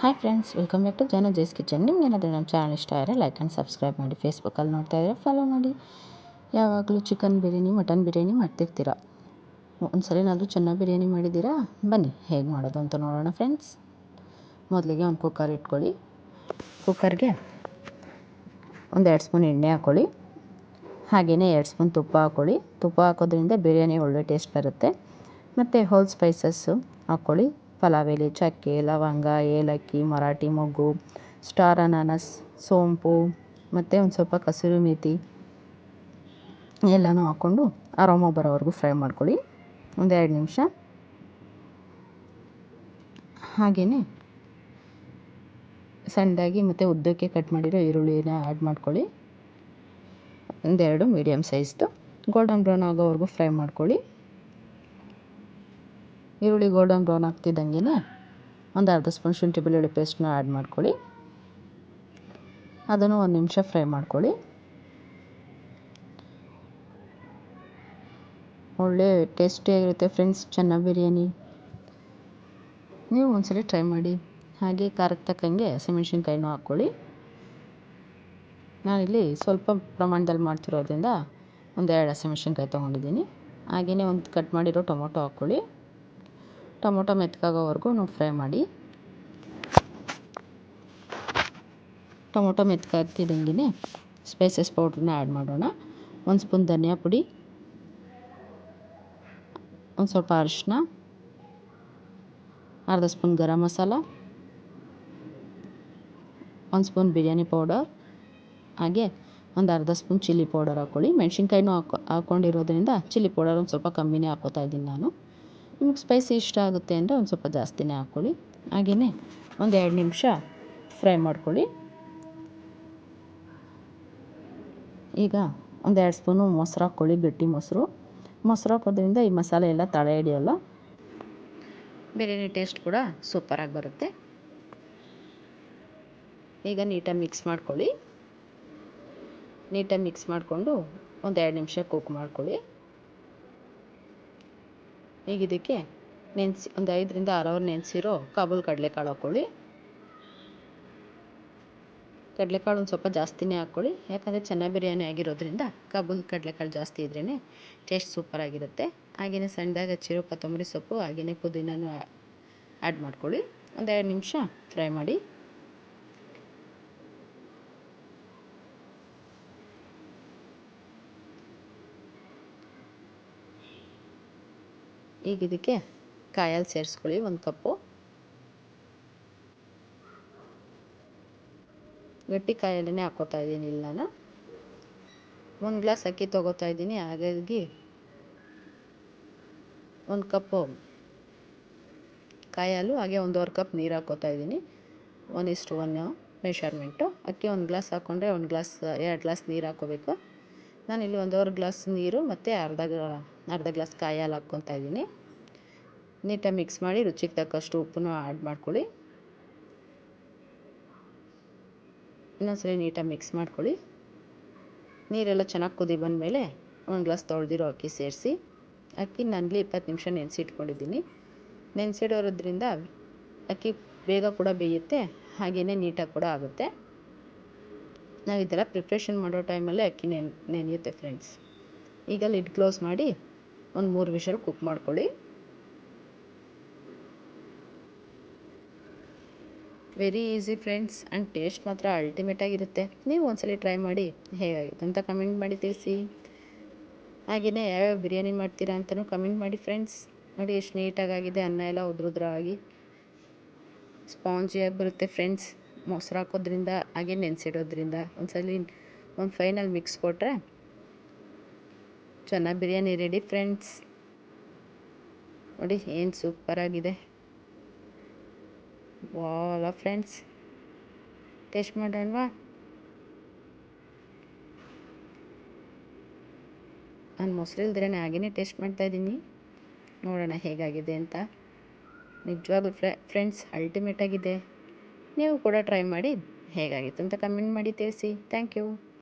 Hi friends, welcome back to Janu Jai's kitchen. ನಿಮ್ಗೇನಾದರೂ ನಮ್ಮ channel ಇಷ್ಟ ಆದರೆ ಲೈಕ್ ಆ್ಯಂಡ್ ಸಬ್ಸ್ಕ್ರೈಬ್ ಮಾಡಿ. ಫೇಸ್ಬುಕ್ಕಲ್ಲಿ ನೋಡ್ತಾ ಇದ್ದರೆ ಫಾಲೋ ಮಾಡಿ. ಯಾವಾಗಲೂ ಚಿಕನ್ ಬಿರಿಯಾನಿ, ಮಟನ್ ಬಿರಿಯಾನಿ ಮಾಡ್ತಿರ್ತೀರ. ಒಂದ್ಸಲಿನಾದರೂ ಚೆನ್ನಾಗಿ ಬಿರಿಯಾನಿ ಮಾಡಿದ್ದೀರಾ? ಬನ್ನಿ ಹೇಗೆ ಮಾಡೋದು ಅಂತ ನೋಡೋಣ ಫ್ರೆಂಡ್ಸ್. ಮೊದಲಿಗೆ ಒಂದು ಕುಕ್ಕರ್ ಇಟ್ಕೊಳ್ಳಿ. ಕುಕ್ಕರ್ಗೆ 2 ಸ್ಪೂನ್ ಎಣ್ಣೆ ಹಾಕ್ಕೊಳ್ಳಿ. ಹಾಗೆಯೇ 2 ಸ್ಪೂನ್ ತುಪ್ಪ ಹಾಕ್ಕೊಳ್ಳಿ. ತುಪ್ಪ ಹಾಕೋದ್ರಿಂದ ಬಿರಿಯಾನಿ ಒಳ್ಳೆ ಟೇಸ್ಟ್ ಬರುತ್ತೆ. ಮತ್ತು ಹೋಲ್ ಸ್ಪೈಸಸ್ಸು ಹಾಕ್ಕೊಳ್ಳಿ. ಪಲಾವ್ ಎಲೆ, ಚಕ್ಕೆ, ಲವಂಗ, ಏಲಕ್ಕಿ, ಮರಾಠಿ ಮೊಗ್ಗು, ಸ್ಟಾರ್ ಅನಾನಸ್, ಸೋಂಪು ಮತ್ತು ಒಂದು ಸ್ವಲ್ಪ ಕಸೂರಿ ಮೇಥಿ ಎಲ್ಲನೂ ಹಾಕ್ಕೊಂಡು ಅರೋಮ ಬರೋವರೆಗೂ ಫ್ರೈ ಮಾಡ್ಕೊಳ್ಳಿ 1-2 ನಿಮಿಷ. ಹಾಗೆಯೇ ಸಣ್ಣದಾಗಿ ಮತ್ತು ಉದ್ದಕ್ಕೆ ಕಟ್ ಮಾಡಿರೋ ಈರುಳ್ಳಿನ ಆ್ಯಡ್ ಮಾಡ್ಕೊಳ್ಳಿ. 1-2 ಮೀಡಿಯಮ್ ಸೈಜ್ದು ಗೋಲ್ಡನ್ ಬ್ರೌನ್ ಆಗೋವರೆಗೂ ಫ್ರೈ ಮಾಡ್ಕೊಳ್ಳಿ. ಈರುಳ್ಳಿ ಗೋಲ್ಡನ್ ಬ್ರೌನ್ ಆಗ್ತಿದ್ದಂಗೆ ಒಂದು ಅರ್ಧ ಸ್ಪೂನ್ ಶುಂಠಿ ಬೆಳ್ಳುಳ್ಳಿ ಪೇಸ್ಟ್ನ ಆ್ಯಡ್ ಮಾಡ್ಕೊಳ್ಳಿ. ಅದನ್ನು 1 ನಿಮಿಷ ಫ್ರೈ ಮಾಡ್ಕೊಳ್ಳಿ. ಒಳ್ಳೆ ಟೇಸ್ಟಿಯಾಗಿರುತ್ತೆ ಫ್ರೆಂಡ್ಸ್ ಚೆನ್ನ ಬಿರಿಯಾನಿ. ನೀವು ಒಂದ್ಸಲಿ ಟ್ರೈ ಮಾಡಿ. ಹಾಗೆ ಖಾರಕ್ಕೆ ತಕ್ಕಂಗೆ ಹಸಿಮೆಣ್ಸಿನ್ಕಾಯಿನೂ ಹಾಕ್ಕೊಳ್ಳಿ. ನಾನಿಲ್ಲಿ ಸ್ವಲ್ಪ ಪ್ರಮಾಣದಲ್ಲಿ ಮಾಡ್ತಿರೋದ್ರಿಂದ 1-2 ಹಸಿಮೆಣ್ಸಿನ್ಕಾಯಿ ತೊಗೊಂಡಿದ್ದೀನಿ. ಹಾಗೆಯೇ ಒಂದು ಕಟ್ ಮಾಡಿರೋ ಟೊಮೊಟೊ ಹಾಕ್ಕೊಳ್ಳಿ. ಟೊಮೊಟೊ ಮೆತ್ತಗಾಗೋವರೆಗೂ ಫ್ರೈ ಮಾಡಿ. ಟೊಮೊಟೊ ಮೆತ್ತಗಾಗ್ತಿದ್ದಂಗೆ ಸ್ಪೈಸಸ್ ಪೌಡ್ರನ್ನ ಆ್ಯಡ್ ಮಾಡೋಣ. 1 ಸ್ಪೂನ್ ಧನಿಯಾ ಪುಡಿ, ಒಂದು ಸ್ವಲ್ಪ ಅರಿಶಿನ, ಅರ್ಧ spoon garam masala, 1 spoon biryani powder, ಹಾಗೆ ಒಂದು ಅರ್ಧ ಸ್ಪೂನ್ ಚಿಲ್ಲಿ ಪೌಡರ್ ಹಾಕ್ಕೊಳ್ಳಿ. ಮೆಣಸಿನ್ಕಾಯಿನೂ ಹಾಕ್ಕೊಂಡಿರೋದ್ರಿಂದ ಚಿಲ್ಲಿ ಪೌಡರ್ ಒಂದು ಸ್ವಲ್ಪ ಕಮ್ಮಿನೇ ಹಾಕ್ಕೋತಾ ಇದ್ದೀನಿ ನಾನು. ನಿಮಗೆ ಸ್ಪೈಸಿ ಇಷ್ಟ ಆಗುತ್ತೆ ಅಂದರೆ ಒಂದು ಸ್ವಲ್ಪ ಜಾಸ್ತಿನೇ ಹಾಕ್ಕೊಳ್ಳಿ. ಹಾಗೆಯೇ 1-2 ನಿಮಿಷ ಫ್ರೈ ಮಾಡ್ಕೊಳ್ಳಿ. ಈಗ 1-2 ಸ್ಪೂನು ಮೊಸರು ಹಾಕ್ಕೊಳ್ಳಿ, ಗಟ್ಟಿ ಮೊಸರು ಹಾಕೋದ್ರಿಂದ ಈ ಮಸಾಲೆ ಎಲ್ಲ ತಳ ಹಿಡಿಯೋಲ್ಲ, ಬಿರಿಯಾನಿ ಟೇಸ್ಟ್ ಕೂಡ ಸೂಪರಾಗಿ ಬರುತ್ತೆ. ಈಗ ನೀಟಾಗಿ ಮಿಕ್ಸ್ ಮಾಡ್ಕೊಳ್ಳಿ. ನೀಟಾಗಿ ಮಿಕ್ಸ್ ಮಾಡಿಕೊಂಡು 1-2 ನಿಮಿಷ ಕುಕ್ ಮಾಡ್ಕೊಳ್ಳಿ. ಈಗ ಇದಕ್ಕೆ ಒಂದು 5-6 ಅವರ್ ನೆನೆಸಿರೋ ಕಾಬೂಲ್ ಕಡಲೆಕಾಳು ಹಾಕ್ಕೊಳ್ಳಿ. ಕಡಲೆಕಾಳು ಒಂದು ಸ್ವಲ್ಪ ಜಾಸ್ತಿನೇ ಹಾಕ್ಕೊಳ್ಳಿ, ಯಾಕಂದರೆ ಚೆನ್ನಾಗಿ ಬಿರಿಯಾನಿ ಆಗಿರೋದ್ರಿಂದ ಕಾಬೂಲ್ ಕಡಲೆಕಾಳು ಜಾಸ್ತಿ ಇದ್ರೇ ಟೇಸ್ಟ್ ಸೂಪರಾಗಿರುತ್ತೆ. ಹಾಗೆಯೇ ಸಣ್ಣದಾಗಿ ಹಚ್ಚಿರೋ ಕೊತ್ತಂಬರಿ ಸೊಪ್ಪು, ಹಾಗೆಯೇ ಪುದೀನೂ ಆ್ಯಡ್ ಮಾಡ್ಕೊಳ್ಳಿ. 1-2 ನಿಮಿಷ ಫ್ರೈ ಮಾಡಿ. ಈಗ ಇದಕ್ಕೆ ಕಾಯಲ್ಲಿ ಸೇರಿಸ್ಕೊಳ್ಳಿ. 1 ಕಪ್ಪು ಗಟ್ಟಿ ಕಾಯಲ್ಲೇ ಹಾಕ್ಕೋತಾ ಇದ್ದೀನಿ. ಇಲ್ಲಿ ನಾನು 1 ಗ್ಲಾಸ್ ಅಕ್ಕಿ ತೊಗೋತಾ ಇದ್ದೀನಿ. ಹಾಗಾಗಿ 1 ಕಪ್ಪು ಕಾಯಿ ಹಾಲು, ಹಾಗೆ 1.5 ಕಪ್ ನೀರು ಹಾಕ್ಕೋತಾ ಇದ್ದೀನಿ. 1:1 ಮೆಷರ್ಮೆಂಟು. ಅಕ್ಕಿ 1 ಗ್ಲಾಸ್ ಹಾಕ್ಕೊಂಡ್ರೆ 2 ಗ್ಲಾಸ್ ನೀರು ಹಾಕ್ಕೋಬೇಕು. ನಾನಿಲ್ಲಿ 1.5 ಗ್ಲಾಸ್ ನೀರು ಮತ್ತು ಅರ್ಧ ಗ್ಲಾಸ್ ಕಾಯಿ ಹಾಲು ಹಾಕ್ಕೊತಾ ಇದ್ದೀನಿ. ನೀಟಾಗಿ ಮಿಕ್ಸ್ ಮಾಡಿ ರುಚಿಗೆ ತಕ್ಕಷ್ಟು ಉಪ್ಪನ್ನು ಆ್ಯಡ್ ಮಾಡ್ಕೊಳ್ಳಿ. ಇನ್ನೊಂದ್ಸರಿ ನೀಟಾಗಿ ಮಿಕ್ಸ್ ಮಾಡ್ಕೊಳ್ಳಿ. ನೀರೆಲ್ಲ ಚೆನ್ನಾಗಿ ಕುದಿ ಬಂದಮೇಲೆ 1 ಗ್ಲಾಸ್ ತೊಳೆದಿರೋ ಅಕ್ಕಿ ಸೇರಿಸಿ. ಅಕ್ಕಿ ನಾನಿಲ್ಲಿ 20 ನಿಮಿಷ ನೆನೆಸಿಟ್ಕೊಂಡಿದ್ದೀನಿ. ನೆನೆಸಿಡೋದ್ರಿಂದ ಅಕ್ಕಿ ಬೇಗ ಕೂಡ ಬೇಯುತ್ತೆ, ಹಾಗೆಯೇ ನೀಟಾಗಿ ಕೂಡ ಆಗುತ್ತೆ. ನಾವು ಈ ಥರ ಪ್ರಿಪ್ರೇಷನ್ ಮಾಡೋ ಟೈಮಲ್ಲೇ ಅಕ್ಕಿ ನೆನೆಯುತ್ತೆ ಫ್ರೆಂಡ್ಸ್. ಈಗ ಲಿಡ್ ಕ್ಲೋಸ್ ಮಾಡಿ ಒಂದು 3 ವಿಷಲ್ ಕುಕ್ ಮಾಡ್ಕೊಳ್ಳಿ. Very easy friends, and taste ಮಾತ್ರ ಅಲ್ಟಿಮೇಟಾಗಿರುತ್ತೆ. ನೀವು ಒಂದ್ಸಲಿ ಟ್ರೈ ಮಾಡಿ ಹೇಗಾಗಿದೆ ಅಂತ ಕಮೆಂಟ್ ಮಾಡಿ ತಿಳಿಸಿ. ಹಾಗೆಯೇ ಯಾವ್ಯಾವ ಬಿರಿಯಾನಿ ಮಾಡ್ತೀರಾ ಅಂತಲೂ ಕಮೆಂಟ್ ಮಾಡಿ ಫ್ರೆಂಡ್ಸ್. ನೋಡಿ ಎಷ್ಟು ನೀಟಾಗಿದೆ, ಅನ್ನ ಎಲ್ಲ ಉದ್ರುದ್ರಾಗಿ ಸ್ಪಾಂಜಿಯಾಗಿ ಬರುತ್ತೆ ಫ್ರೆಂಡ್ಸ್, ಮೊಸರು ಹಾಕೋದ್ರಿಂದ ಹಾಗೆ ನೆನೆಸಿಡೋದ್ರಿಂದ. ಒಂದು ಫೈನಲ್ ಮಿಕ್ಸ್ ಕೊಟ್ಟರೆ ಚೆನ್ನಾಗಿ ಬಿರಿಯಾನಿ ರೆಡಿ ಫ್ರೆಂಡ್ಸ್. ನೋಡಿ ಏನು ಸೂಪರಾಗಿದೆ. ವಾಲ ಫ್ರೆಂಡ್ಸ್, ಟೇಸ್ಟ್ ಮಾಡೋಣವಾ? ನಾನು ಮೊಸರು ಇಲ್ದಿರೇ ಹಾಗೆಯೇ ಟೇಸ್ಟ್ ಮಾಡ್ತಾಯಿದ್ದೀನಿ. ನೋಡೋಣ ಹೇಗಾಗಿದೆ ಅಂತ. ನಿಜವಾಗ್ಲೂ ಫ್ರೆಂಡ್ಸ್ ಅಲ್ಟಿಮೇಟಾಗಿದೆ. ನೀವು ಕೂಡ ಟ್ರೈ ಮಾಡಿ ಹೇಗಾಗಿತ್ತು ಅಂತ ಕಮೆಂಟ್ ಮಾಡಿ ತಿಳಿಸಿ. Thank you.